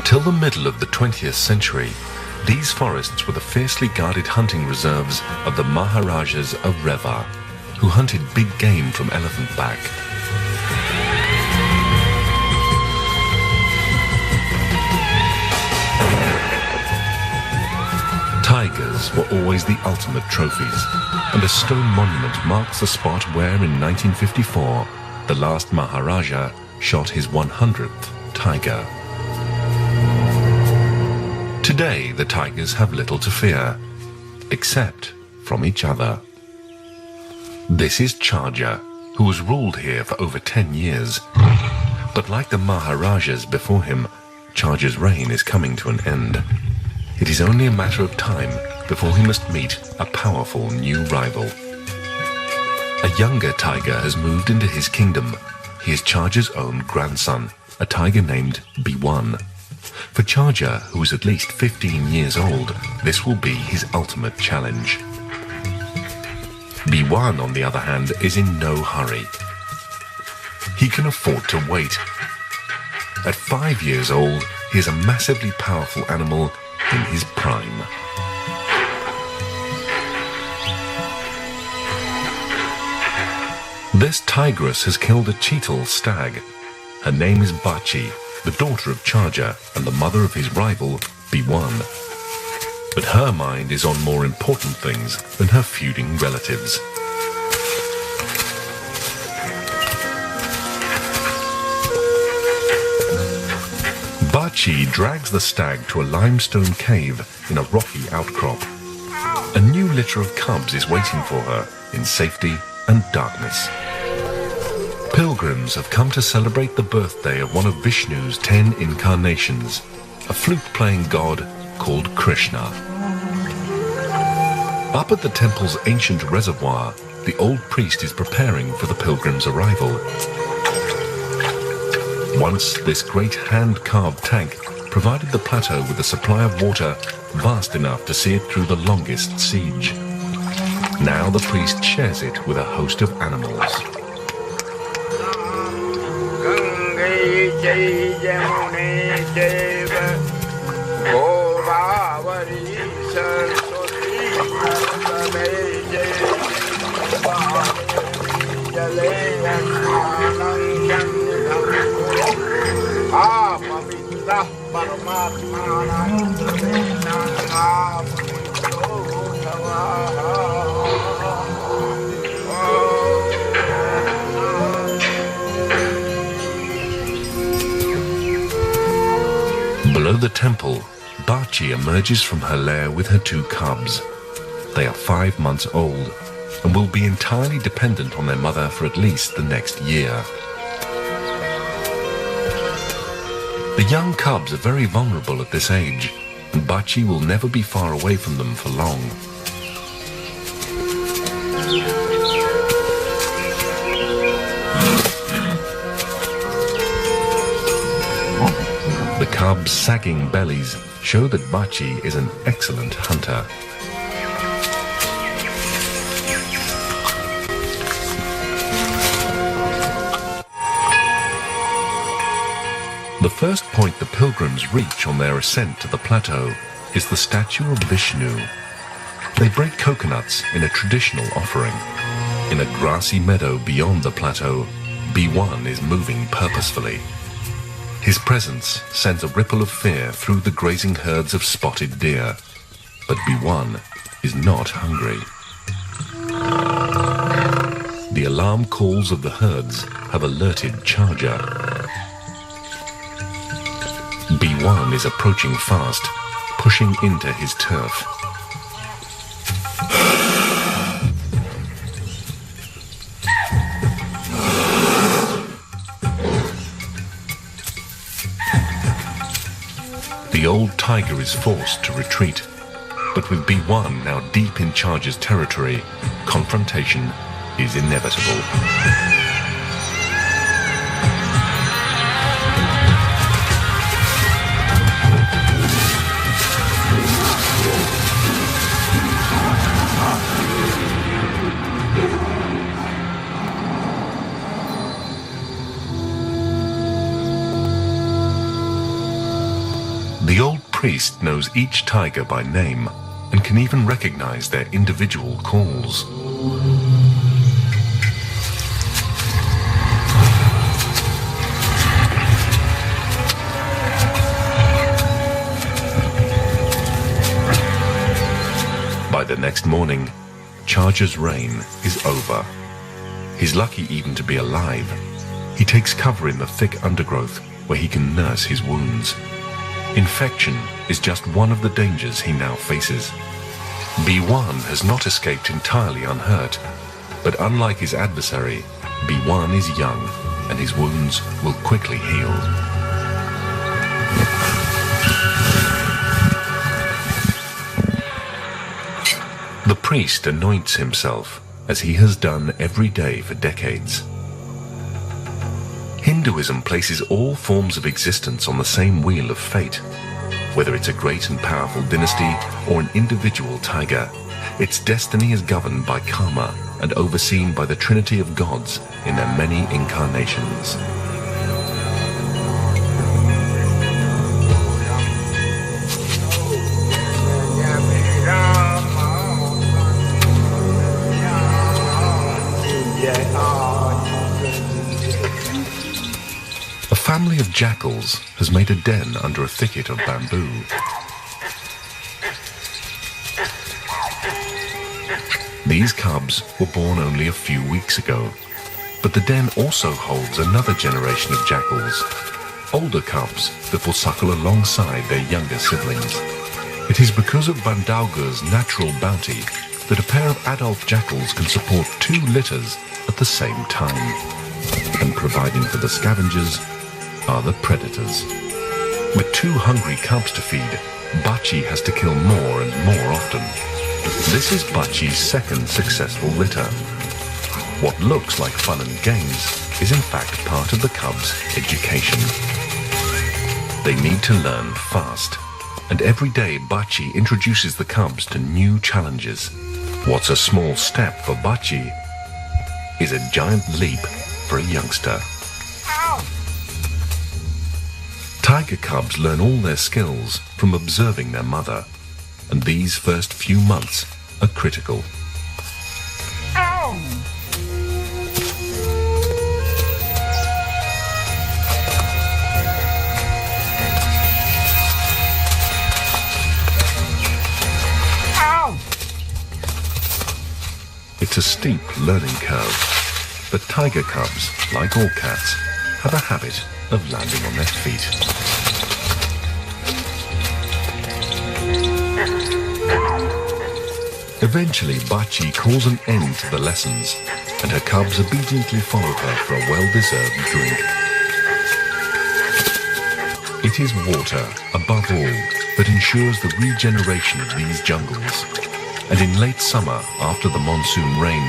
Till the middle of the 20th century, these forests were the fiercely guarded hunting reserves of the Maharajas of Rewa, who hunted big game from elephant back. Tigers were always the ultimate trophies, and a stone monument marks the spot where in 1954 the last Maharaja shot his 100th tiger. Today the tigers have little to fear, except from each other. This is Charger, who has ruled here for over 10 years. But like the Maharajas before him, Charger's reign is coming to an end. It is only a matter of time before he must meet a powerful new rival. A younger tiger has moved into his kingdom. He is Charger's own grandson, a tiger named B1. For Charger, who is at least 15 years old, this will be his ultimate challenge. B1, on the other hand, is in no hurry. He can afford to wait. At 5 years old, he is a massively powerful animal in his prime. This tigress has killed a cheetal stag. Her name is Bachi, the daughter of Charger and the mother of his rival, B1. But her mind is on more important things than her feuding relatives. Bachi drags the stag to a limestone cave in a rocky outcrop. A new litter of cubs is waiting for her in safety and darkness. Pilgrims have come to celebrate the birthday of one of Vishnu's 10 incarnations, a flute-playing god called Krishna. Up at the temple's ancient reservoir, the old priest is preparing for the pilgrims' arrival. Once, this great hand-carved tank provided the plateau with a supply of water vast enough to see it through the longest siege. Now the priest shares it with a host of animals. Below the temple, Bachi emerges from her lair with her 2 cubs. They are 5 months old and will be entirely dependent on their mother for at least the next year. The young cubs are very vulnerable at this age, and Bachi will never be far away from them for long. The cubs' sagging bellies show that Bachi is an excellent hunter. The first point the pilgrims reach on their ascent to the plateau is the statue of Vishnu. They break coconuts in a traditional offering. In a grassy meadow beyond the plateau, B1 is moving purposefully. His presence sends a ripple of fear through the grazing herds of spotted deer, but B1 is not hungry. The alarm calls of the herds have alerted Charger. B1 is approaching fast, pushing into his turf. The old tiger is forced to retreat, but with B1 now deep in Charger's territory, confrontation is inevitable. priest knows each tiger by name and can even recognize their individual calls. By the next morning, Charger's reign is over. He's lucky even to be alive. He takes cover in the thick undergrowth where he can nurse his wounds. Infection is just one of the dangers he now faces. B1 has not escaped entirely unhurt, but unlike his adversary, B1 is young and his wounds will quickly heal. The priest anoints himself, as he has done every day for decades. Hinduism places all forms of existence on the same wheel of fate. Whether it's a great and powerful dynasty or an individual tiger, its destiny is governed by karma and overseen by the trinity of gods in their many incarnations. A family of jackals has made a den under a thicket of bamboo. These cubs were born only a few weeks ago, but the den also holds another generation of jackals, older cubs that will suckle alongside their younger siblings. It is because of Bandauger's natural bounty that a pair of adult jackals can support 2 litters at the same time, and providing for the scavengers are the predators. With 2 hungry cubs to feed, Bachi has to kill more and more often. This is Bachi's second successful litter. What looks like fun and games is in fact part of the cubs' education. They need to learn fast, and every day Bachi introduces the cubs to new challenges. What's a small step for Bachi is a giant leap for a youngster. Tiger cubs learn all their skills from observing their mother, and these first few months are critical. It's a steep learning curve, but tiger cubs, like all cats, have a habit of landing on their feet. Eventually, Bachi calls an end to the lessons, and her cubs obediently follow her for a well-deserved drink. It is water, above all, that ensures the regeneration of these jungles. And in late summer, after the monsoon rain,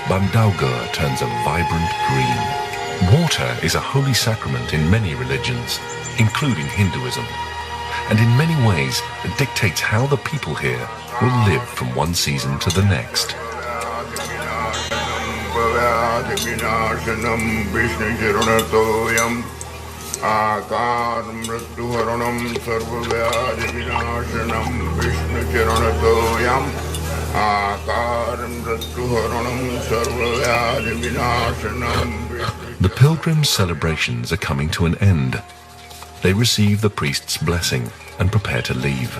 Bandauger turns a vibrant green. Water is a holy sacrament in many religions, including Hinduism, and in many ways it dictates how the people here will live from one season to the next. The pilgrims' celebrations are coming to an end. They receive the priest's blessing and prepare to leave.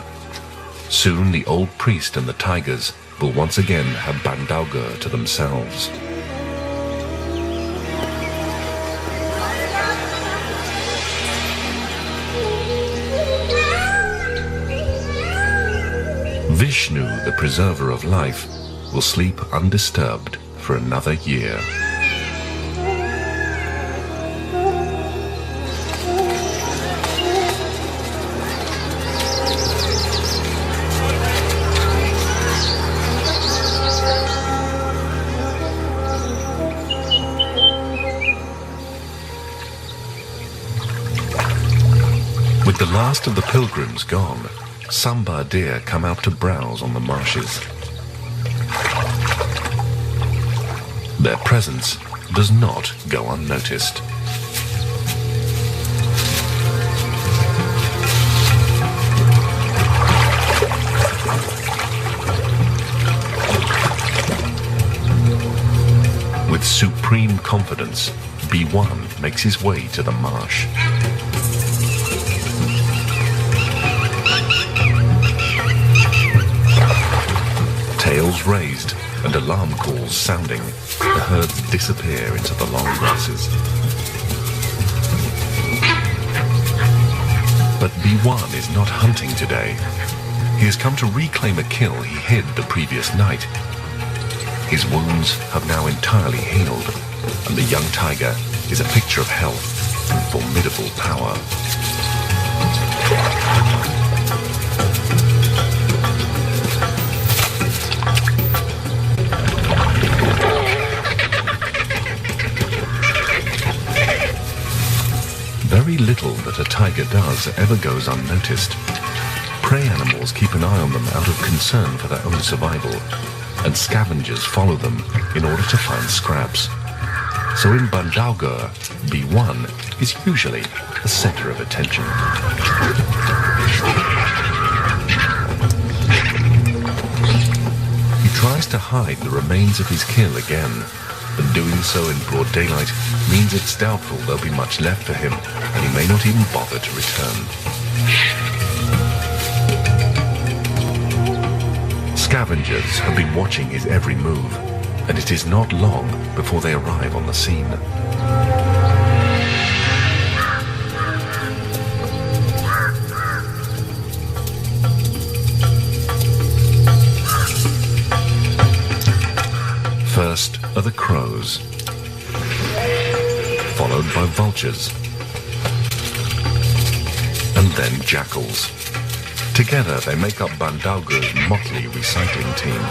Soon the old priest and the tigers will once again have Bandauger to themselves. Vishnu, the preserver of life, will sleep undisturbed for another year. With the last of the pilgrims gone, sambar deer come out to browse on the marshes. Their presence does not go unnoticed. With supreme confidence, B1 makes his way to the marsh. Tails raised and alarm calls sounding, the herds disappear into the long grasses. But B1 is not hunting today. He has come to reclaim a kill he hid the previous night. His wounds have now entirely healed, and the young tiger is a picture of health and formidable power. Very little that a tiger does ever goes unnoticed. Prey animals keep an eye on them out of concern for their own survival, and scavengers follow them in order to find scraps. So in Bandaugur, B1 is usually the center of attention. He tries to hide the remains of his kill again, but doing so in broad daylight means it's doubtful there'll be much left for him, and he may not even bother to return. Scavengers have been watching his every move, and it is not long before they arrive on the scene. First are the crows, followed by vultures, and then jackals. Together they make up Bandaugur's motley recycling team.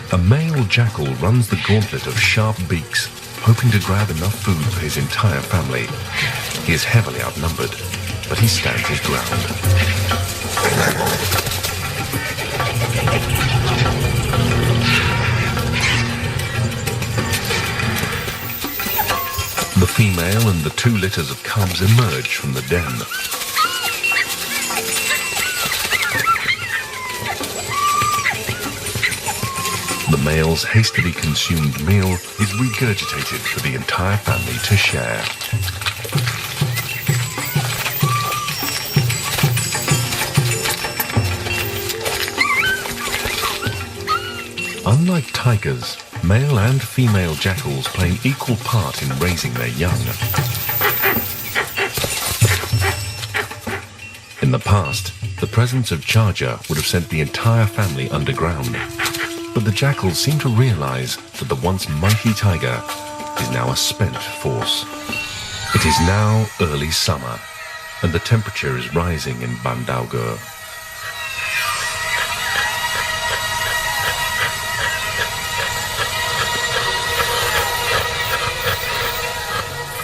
A male jackal runs the gauntlet of sharp beaks, hoping to grab enough food for his entire family. He is heavily outnumbered, but he stands his ground. The female and the 2 litters of cubs emerge from the den. The male's hastily consumed meal is regurgitated for the entire family to share. Unlike tigers, male and female jackals play an equal part in raising their young. In the past, the presence of charger would have sent the entire family underground. But the jackals seem to realize that the once mighty tiger is now a spent force. It is now early summer, and the temperature is rising in Bandaugur.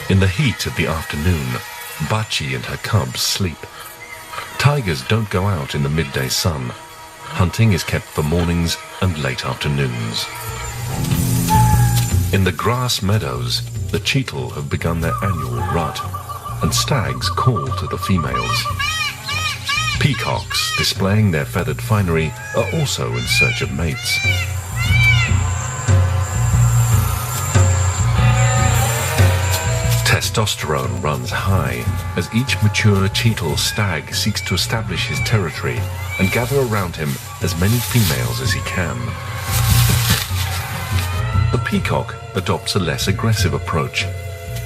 In the heat of the afternoon, Bachi and her cubs sleep. Tigers don't go out in the midday sun. Hunting is kept for mornings and late afternoons. In the grass meadows, the cheetal have begun their annual rut, and stags call to the females. Peacocks, displaying their feathered finery, are also in search of mates. Testosterone runs high as each mature cheetal stag seeks to establish his territory and gather around him as many females as he can. The peacock adopts a less aggressive approach.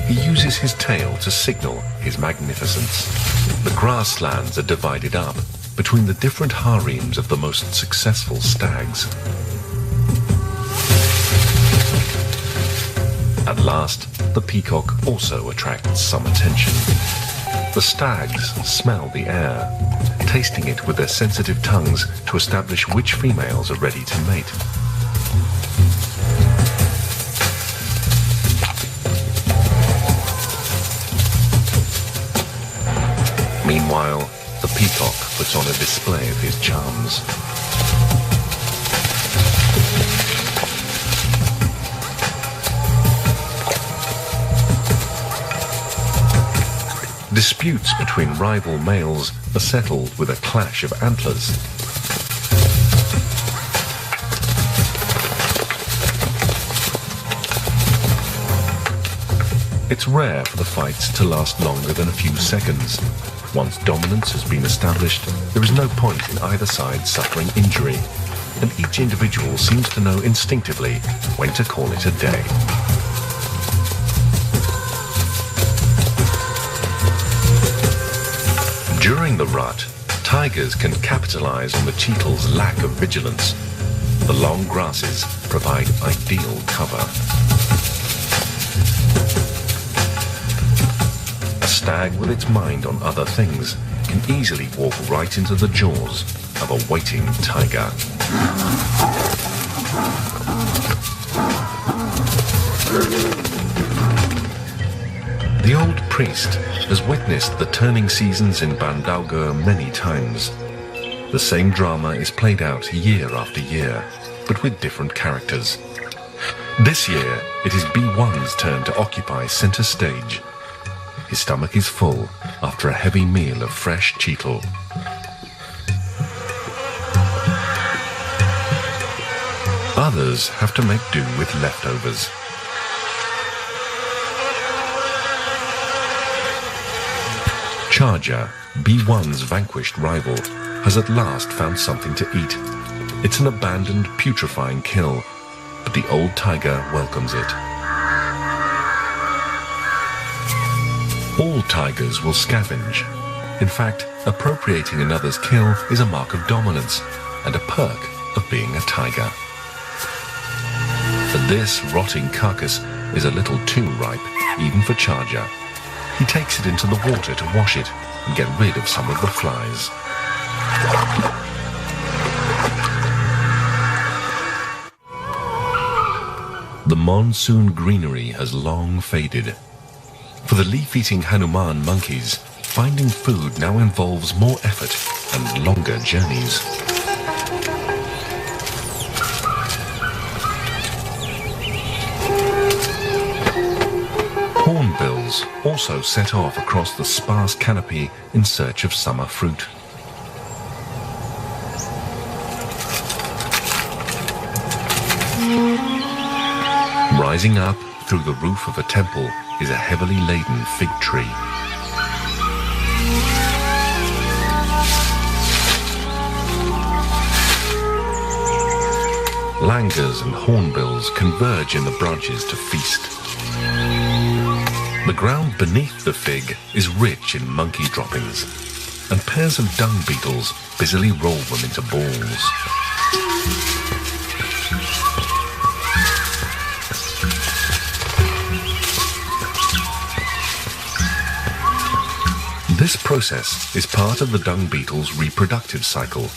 He uses his tail to signal his magnificence. The grasslands are divided up between the different harems of the most successful stags. At last, the peacock also attracts some attention. The stags smell the air. tasting it with their sensitive tongues to establish which females are ready to mate. Meanwhile, the peacock puts on a display of his charms. Disputes between rival males are settled with a clash of antlers. It's rare for the fights to last longer than a few seconds. Once dominance has been established, there is no point in either side suffering injury, and each individual seems to know instinctively when to call it a day. During the rut, tigers can capitalize on the cheetah's lack of vigilance. The long grasses provide ideal cover. A stag with its mind on other things can easily walk right into the jaws of a waiting tiger. The old priest has witnessed the turning seasons in Bandauger many times. The same drama is played out year after year, but with different characters. This year, it is B1's turn to occupy center stage. His stomach is full after a heavy meal of fresh cheetle. Others have to make do with leftovers. Charger, B1's vanquished rival, has at last found something to eat. It's an abandoned, putrefying kill, but the old tiger welcomes it. All tigers will scavenge. In fact, appropriating another's kill is a mark of dominance and a perk of being a tiger. But this rotting carcass is a little too ripe, even for Charger. He takes it into the water to wash it and get rid of some of the flies. The monsoon greenery has long faded. For the leaf-eating Hanuman monkeys, finding food now involves more effort and longer journeys. Hornbills also set off across the sparse canopy in search of summer fruit. Rising up through the roof of a temple is a heavily laden fig tree. Langurs and hornbills converge in the branches to feast. The ground beneath the fig is rich in monkey droppings, and pairs of dung beetles busily roll them into balls. This process is part of the dung beetle's reproductive cycle,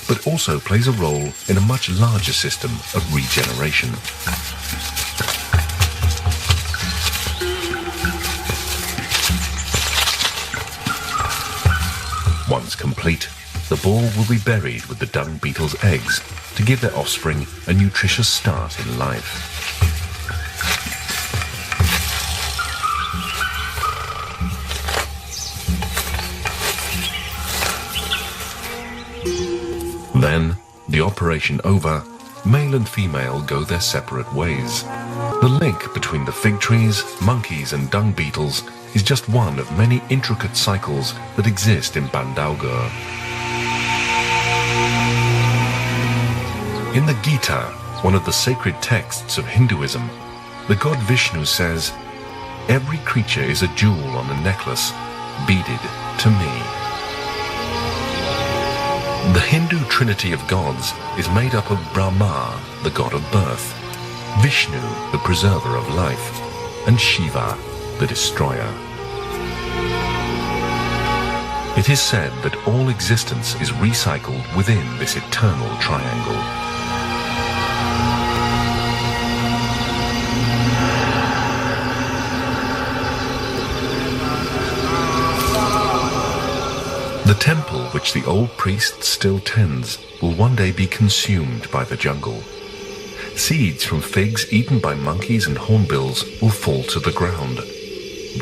but also plays a role in a much larger system of regeneration. Once complete, the ball will be buried with the dung beetle's eggs to give their offspring a nutritious start in life. Then, the operation over, male and female go their separate ways. The link between the fig trees, monkeys and dung beetles is just one of many intricate cycles that exist in Bandauger. In the Gita, one of the sacred texts of Hinduism, the god Vishnu says, "Every creature is a jewel on a necklace, beaded to me." The Hindu trinity of gods is made up of Brahma, the god of birth, Vishnu, the preserver of life, and Shiva, the destroyer. It is said that all existence is recycled within this eternal triangle. The temple which the old priest still tends will one day be consumed by the jungle. Seeds from figs eaten by monkeys and hornbills will fall to the ground.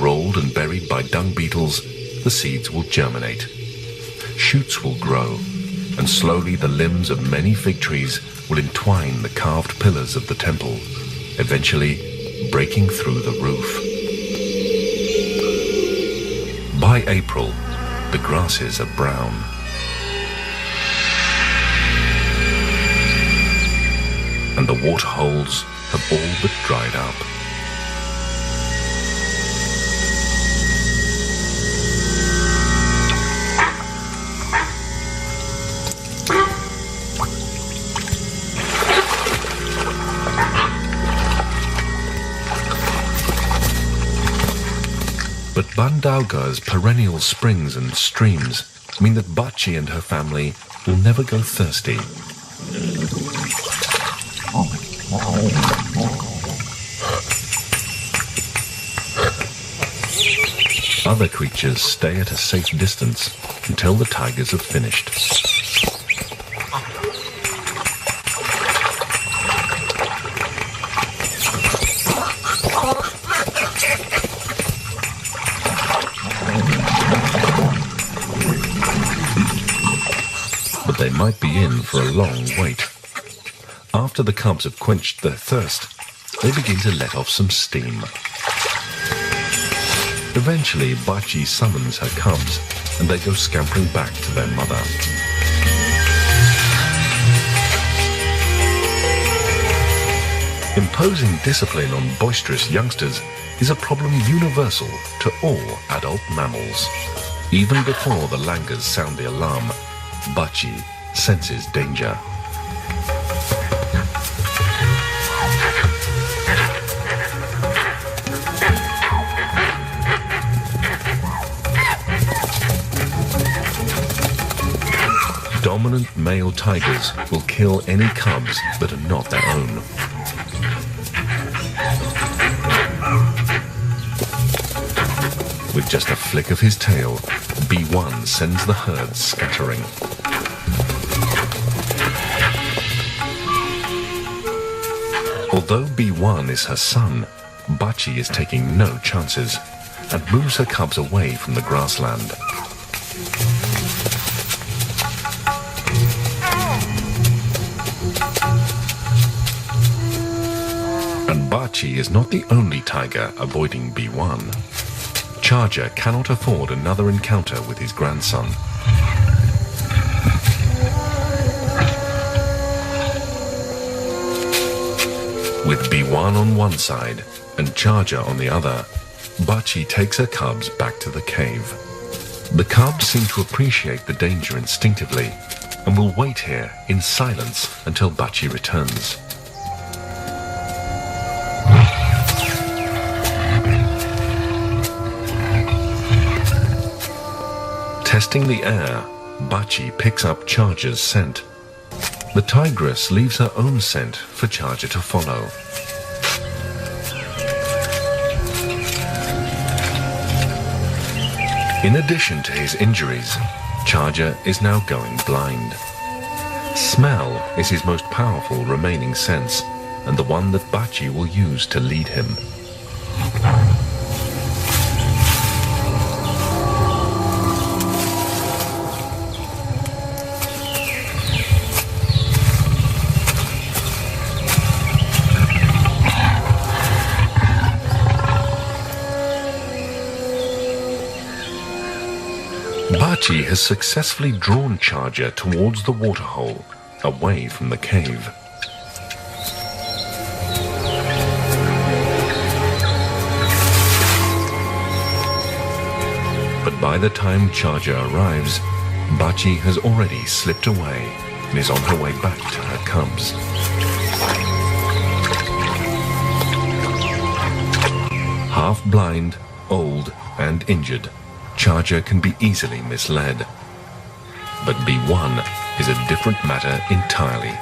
Rolled and buried by dung beetles, the seeds will germinate. Shoots will grow, and slowly the limbs of many fig trees will entwine the carved pillars of the temple, eventually breaking through the roof. By April, the grasses are brown. And the water holes have all but dried up. But Bandauga's perennial springs and streams mean that Bachi and her family will never go thirsty. Other creatures stay at a safe distance until the tigers have finished. But they might be in for a long wait. After the cubs have quenched their thirst, they begin to let off some steam. Eventually, Bachi summons her cubs, and they go scampering back to their mother. Imposing discipline on boisterous youngsters is a problem universal to all adult mammals. Even before the langurs sound the alarm, Bachi senses danger. Dominant male tigers will kill any cubs that are not their own. With just a flick of his tail, B1 sends the herd scattering. Although B1 is her son, Bachi is taking no chances and moves her cubs away from the grassland. And Bachi is not the only tiger avoiding B1. Charger cannot afford another encounter with his grandson. With B1 on one side and Charger on the other, Bachi takes her cubs back to the cave. The cubs seem to appreciate the danger instinctively and will wait here in silence until Bachi returns. Testing the air, Bachi picks up Charger's scent. The tigress leaves her own scent for Charger to follow. In addition to his injuries, Charger is now going blind. Smell is his most powerful remaining sense, and the one that Bachi will use to lead him. Bachi has successfully drawn Charger towards the waterhole, away from the cave. But by the time Charger arrives, Bachi has already slipped away and is on her way back to her cubs. Half blind, old, and injured, Charger can be easily misled. But B1 is a different matter entirely.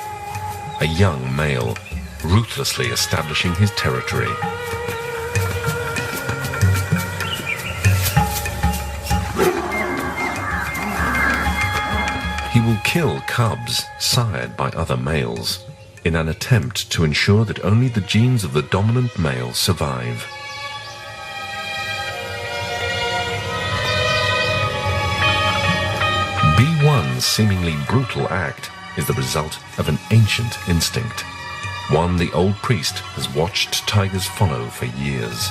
A young male, ruthlessly establishing his territory. He will kill cubs sired by other males in an attempt to ensure that only the genes of the dominant male survive. B1's seemingly brutal act is the result of an ancient instinct, one the old priest has watched tigers follow for years.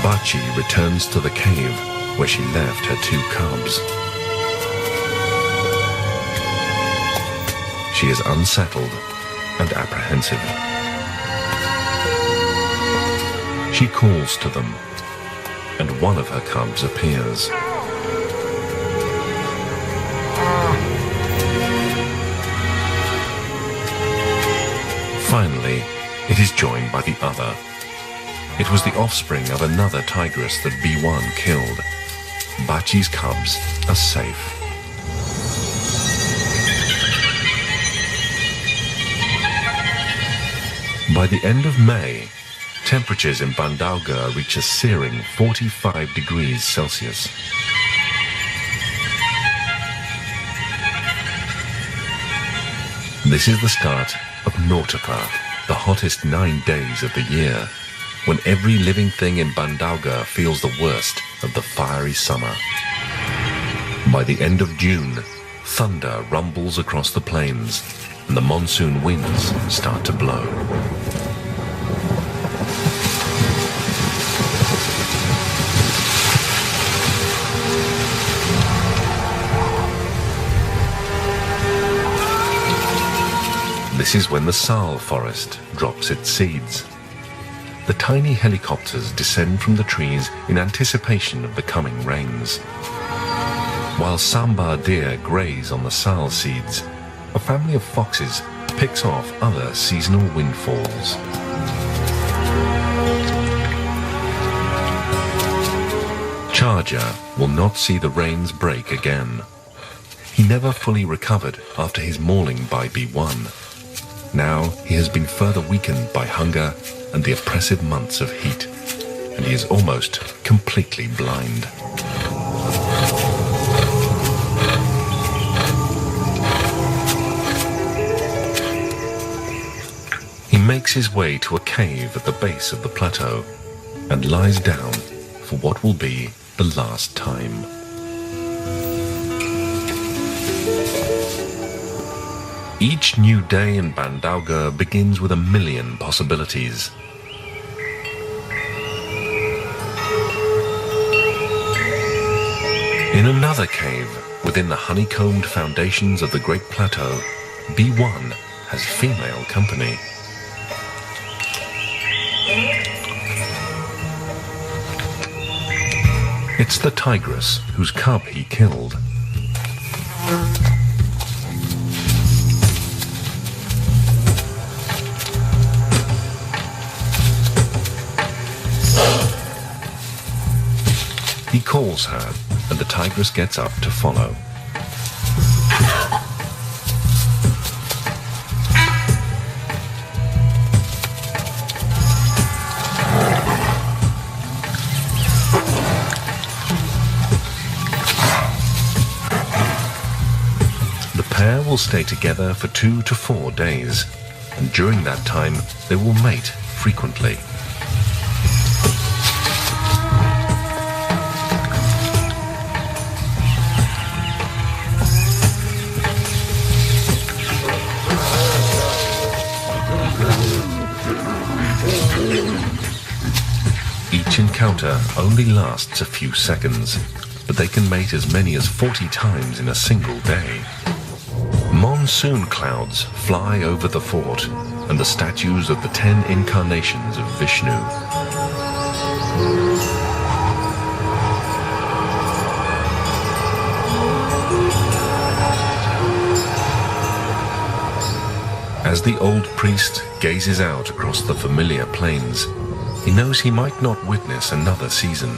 Bachi returns to the cave where she left her 2 cubs. She is unsettled and apprehensive. She calls to them, and one of her cubs appears. Finally, it is joined by the other. It was the offspring of another tigress that B1 killed. Bachi's cubs are safe. By the end of May, temperatures in Bandauga reach a searing 45 degrees Celsius. This is the start of Nautipa, the hottest 9 days of the year, when every living thing in Bandauga feels the worst of the fiery summer. By the end of June, thunder rumbles across the plains, and the monsoon winds start to blow. This is when the sal forest drops its seeds. The tiny helicopters descend from the trees in anticipation of the coming rains. While sambar deer graze on the sal seeds, a family of foxes picks off other seasonal windfalls. Charger will not see the rains break again. He never fully recovered after his mauling by B1. Now he has been further weakened by hunger and the oppressive months of heat, and he is almost completely blind. He makes his way to a cave at the base of the plateau and lies down for what will be the last time. Each new day in Bandauga begins with a million possibilities. In another cave, within the honeycombed foundations of the Great Plateau, B1 has female company. It's the tigress whose cub he killed. He calls her, and the tigress gets up to follow. The pair will stay together for 2 to 4 days, and during that time they will mate frequently. Each encounter only lasts a few seconds, but they can mate as many as 40 times in a single day. Monsoon clouds fly over the fort and the statues of the 10 incarnations of Vishnu. As the old priest gazes out across the familiar plains, He knows he might not witness another season.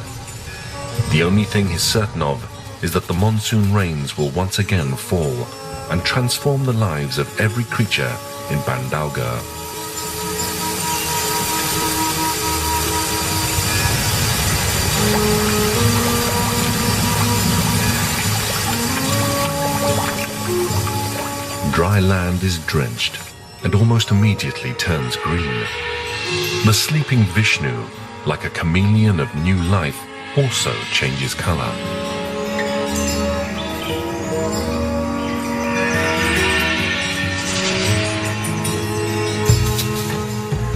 The only thing he's certain of is that the monsoon rains will once again fall and transform the lives of every creature in Bandauger. Dry land is drenched and almost immediately turns green. The sleeping Vishnu, like a chameleon of new life, also changes color.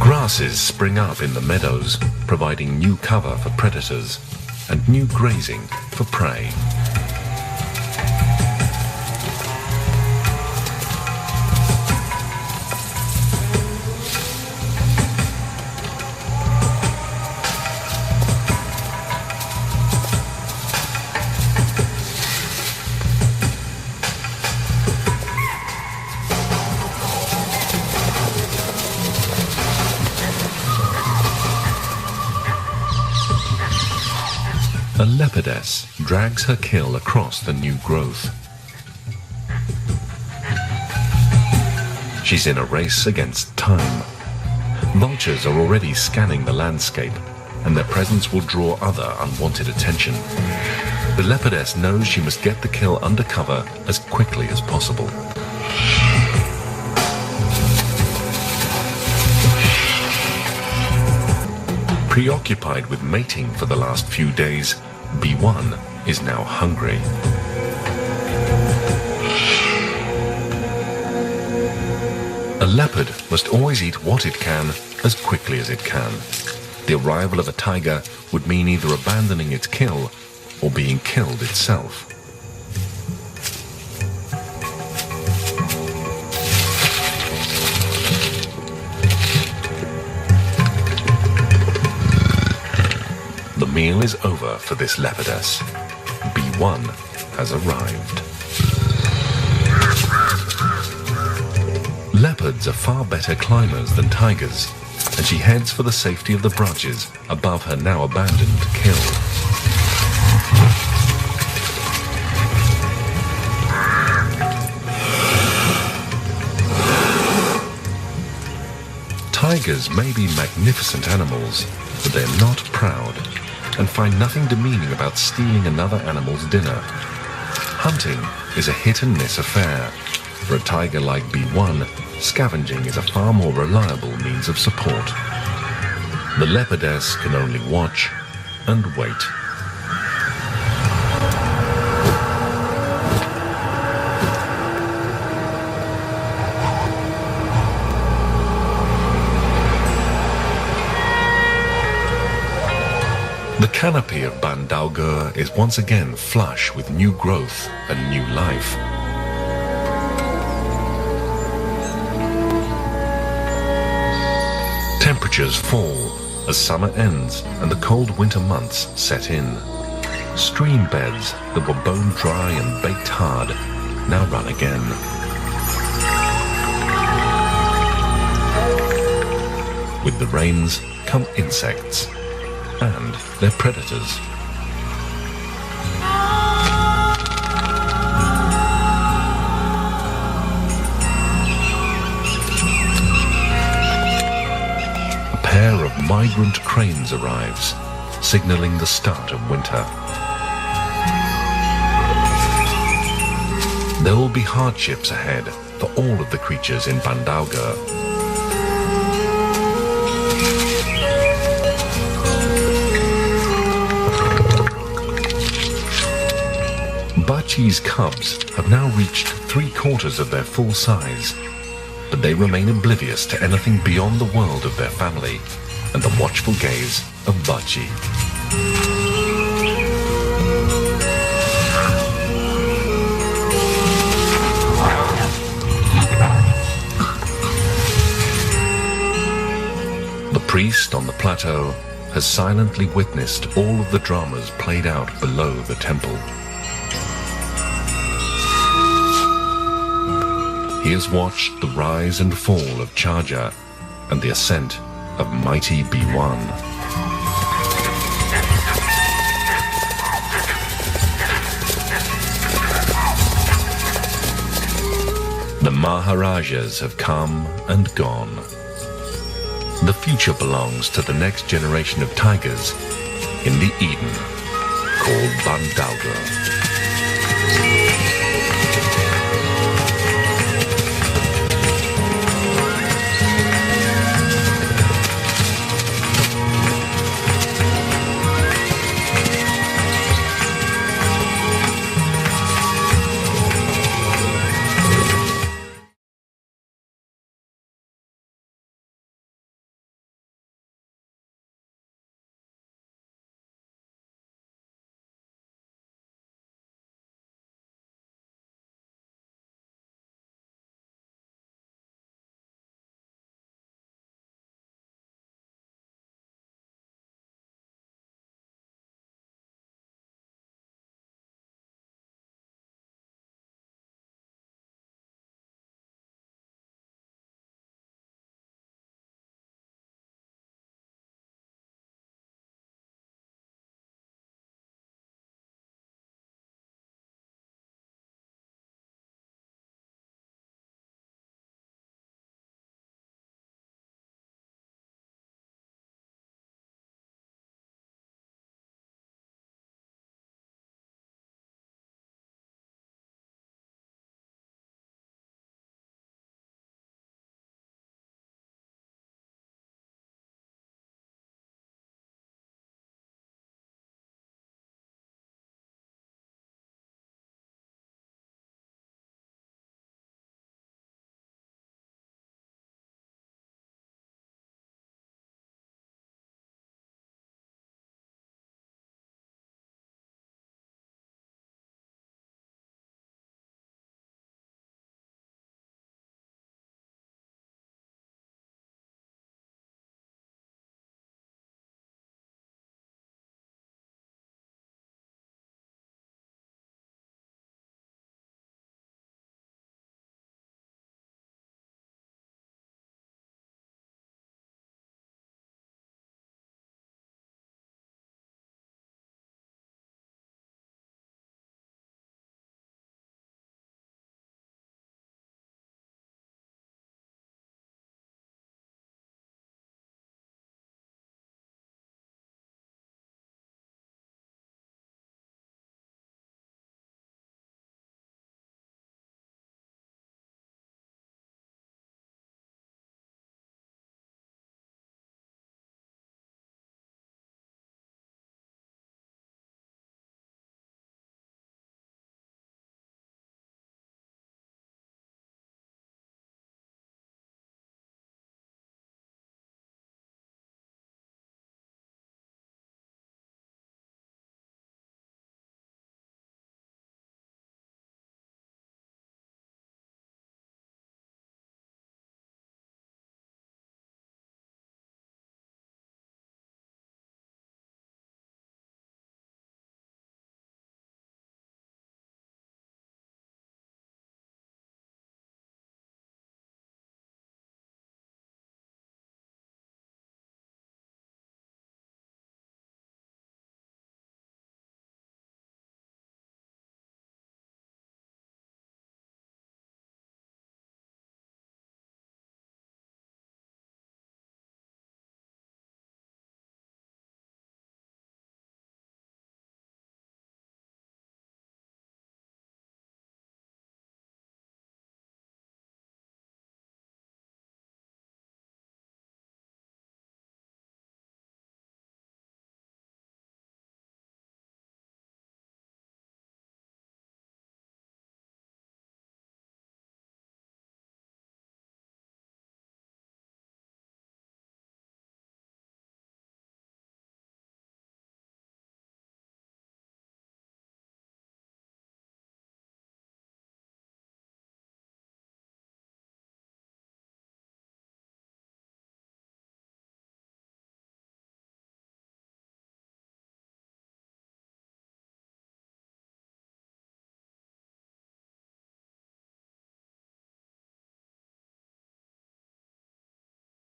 Grasses spring up in the meadows, providing new cover for predators and new grazing for prey. A leopardess drags her kill across the new growth. She's in a race against time. Vultures are already scanning the landscape, and their presence will draw other unwanted attention. The leopardess knows she must get the kill under cover as quickly as possible. Preoccupied with mating for the last few days, B1 is now hungry. A leopard must always eat what it can as quickly as it can. The arrival of a tiger would mean either abandoning its kill or being killed itself. The meal is over for this leopardess. B1 has arrived. Leopards are far better climbers than tigers, and she heads for the safety of the branches above her now abandoned kill. Tigers may be magnificent animals, but they're not proud, and find nothing demeaning about stealing another animal's dinner. Hunting is a hit-and-miss affair. For a tiger like B1, scavenging is a far more reliable means of support. The leopardess can only watch and wait. The canopy of Bandauger is once again flush with new growth and new life. Temperatures fall as summer ends and the cold winter months set in. Stream beds that were bone dry and baked hard now run again. With the rains come insects and their predators. A pair of migrant cranes arrives, signaling the start of winter. There will be hardships ahead for all of the creatures in Bandauger. Bachi's cubs have now reached 3/4 of their full size, but they remain oblivious to anything beyond the world of their family and the watchful gaze of Bachi. The priest on the plateau has silently witnessed all of the dramas played out below the temple. He has watched the rise and fall of Charger and the ascent of mighty B1. The Maharajas have come and gone. The future belongs to the next generation of tigers in the Eden called Bandaugra.